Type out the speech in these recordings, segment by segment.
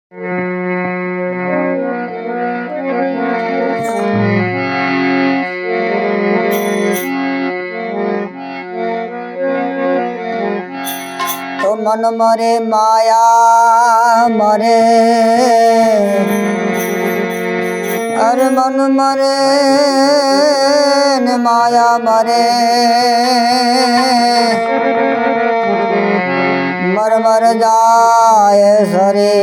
तो मन मरे माया मरे, अरे मन मरे ने माया मरे, मर मर जाए सरे।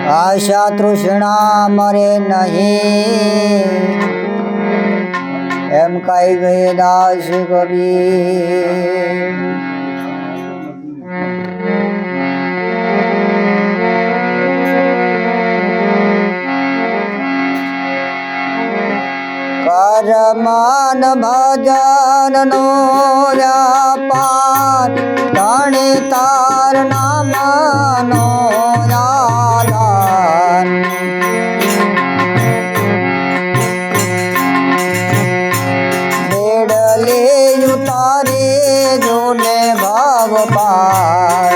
आशा तृष्णा मरे नहीं, एम कही गए दास कबीर। कर मन भजन नो व्यापार, धनी तार नाम नो आधार। बेड़ले उतारे जोने भाव पार,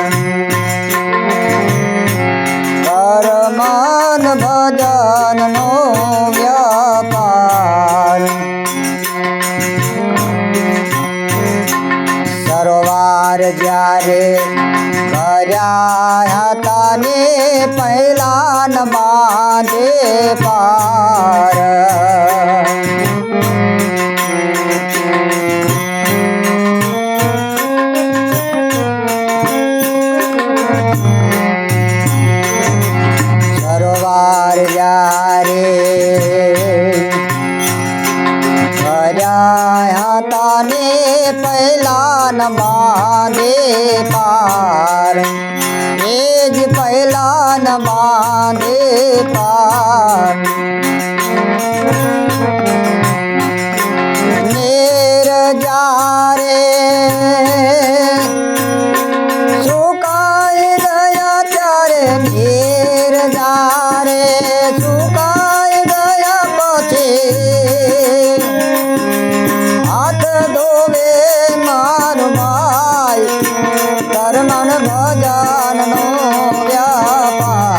कर मन भजन नो व्यापार। सरोवर जारे कर्या ताने पहला न बांधे पार। सरोवर जारे कर्या ताने पहला न बांधे पार, एज पहला न बांधे पार। नेर जारे सुकाय गया चारे, नेर जारे सुकाय गया पछे। हाथ धोवे मार भाई, कर मन भजन नो व्यापार।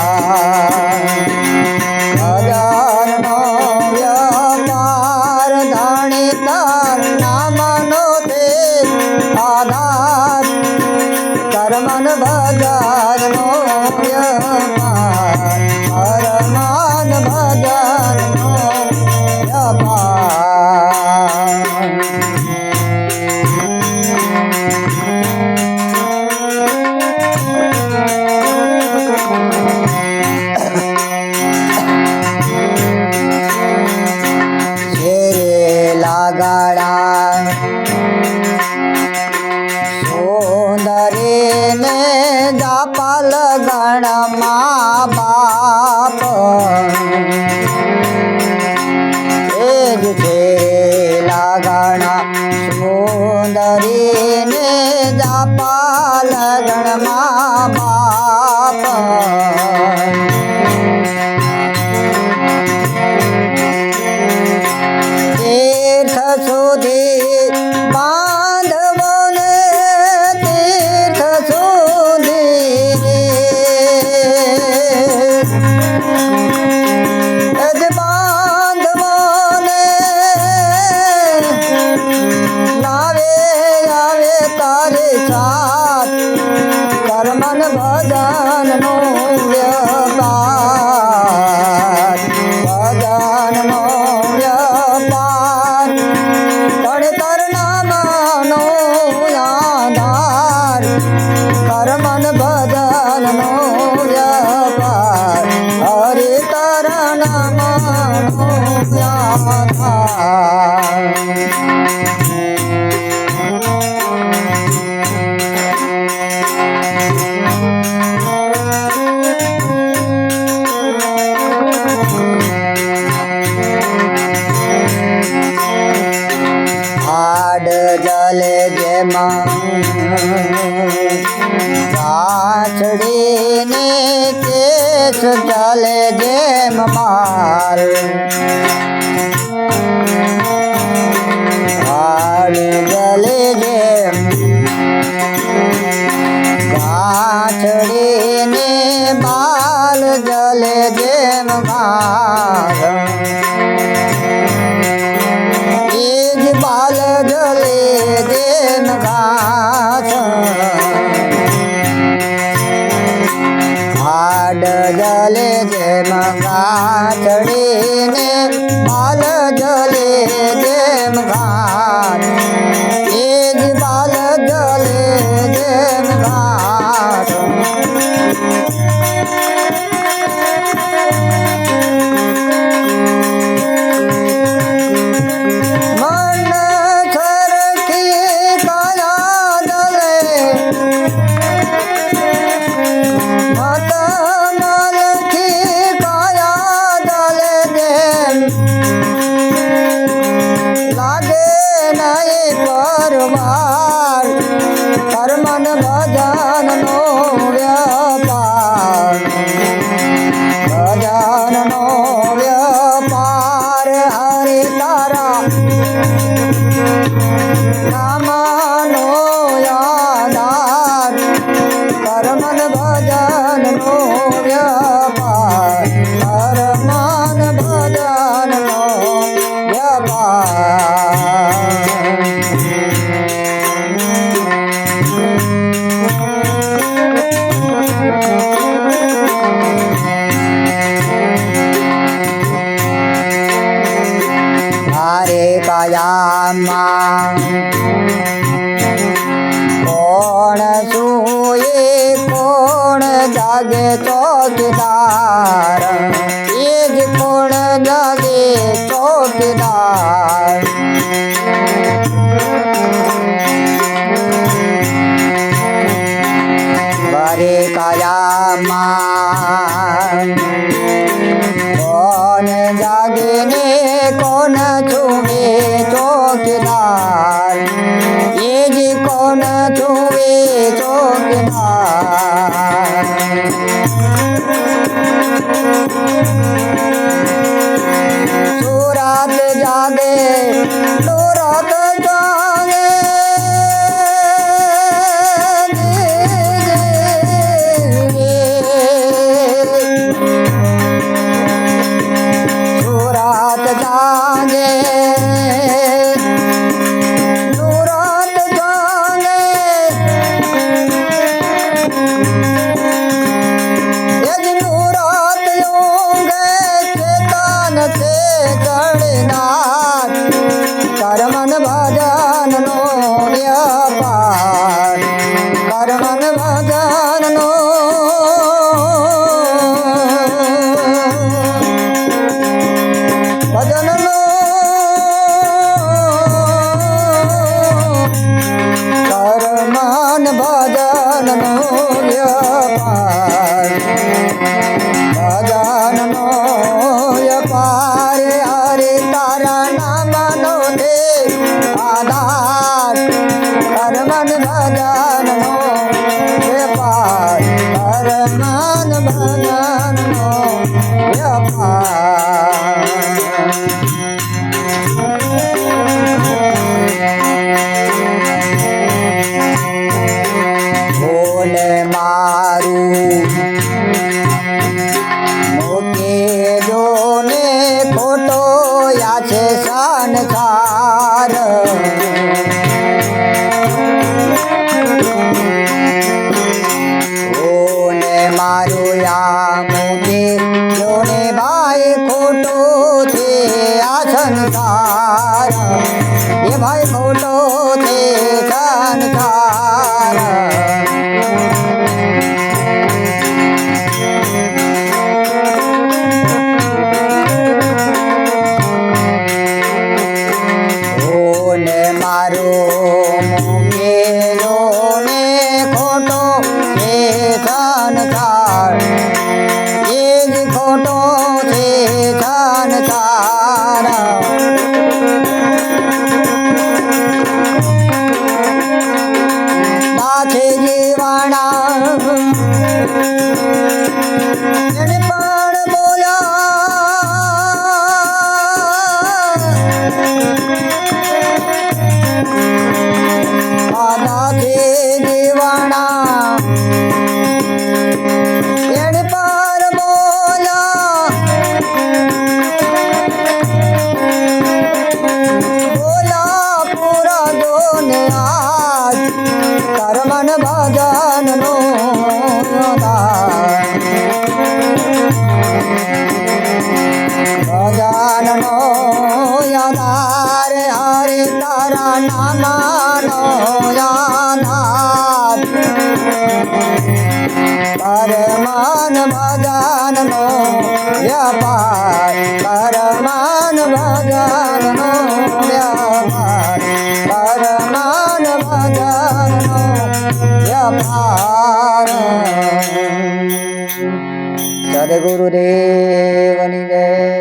भजन नो व्यापार, धनी तार नाम नो ते आधार। कर मन भजन नो व्यापार, कर मन भजन नो व्यापार। लगाड़ा सुंदरी ने जापल गण माँ बाप, एज थे लगाड़ा सुंदरी ने जापल गण माँ बाप। तीर्थ सुधी बांधवन, तीर्थ सुधी बांधवन, लावे आवे तारे साथ। कर मन भजन नो व्यापार, भजन नो व्यापार। कर नाम नो आधार, कर मन भजन नो व्यापार। हरि कर नाम नो आधार। जले जे गाछड़ी ने केस जले जे माल। जले जे ગાંઠડીને બાલ જલે જેમ ઘાસ એ જ બાલ જલે જેમ ઘાસ હાડ જલે જેમ ગાંઠડીને બાલ જલે જેમ ઘાસ એ જ બાલ જલે જેમ ઘાસ મન સરખી કયા દલે મત મલખી કયા દલે જેમ લાગે નહીં પરવાર કર્મન ભજનનો વ્યાપાર ભજનનો વ્યાપાર હરિ તારા નામનો આધાર કર્મન ભજનનો વ્યાપાર કર્મન ભજનનો વ્યાપાર મારે કાયામાં કોણ સૂએ કોણ જાગે ચોકીદાર એ જ કોણ જાગે ચોકીદાર મારે કાયામાં કોણ જાગે ને કોણ છુવે ચોકીદાર એ જ કોણ છુવે ચોકીદાર સુરત જાગે સુરત જાગે સુરત જાગે સુરત જાગે યજ સુરત ઊંઘે ચેતન છે ચડનાર કર્મન ભજનનો વ્યાપાર કર્મન ભજનનો ભજનનો કર્મન ભજનનો વ્યાપાર ભજનનો વ્યાપાર હરે તારા નામનો દે આધાર કર્મન ભજનનો વ્યાપાર કર્મન ભજનનો વ્યાપાર ભોલે મારું મોકે જોને ખોટો યા છે સંસાર ભોલે મારું યા મોકે જોને ભાઈ ખોટો છે આ સંસાર એ ભાઈ ખોટો છે સંસાર ઓને મારો મુકેલો ને ખોટો છે સંસાર એ જ ખોટો છે સંસાર માથે જીવાણા એને પણ બોલ્યા નામાનો આધાર પરમાન ભજનનો વ્યાપાર પરમાન ભજનનો વ્યાપાર પરમાન ભજનનો વ્યાપાર સદગુરુદેવની જય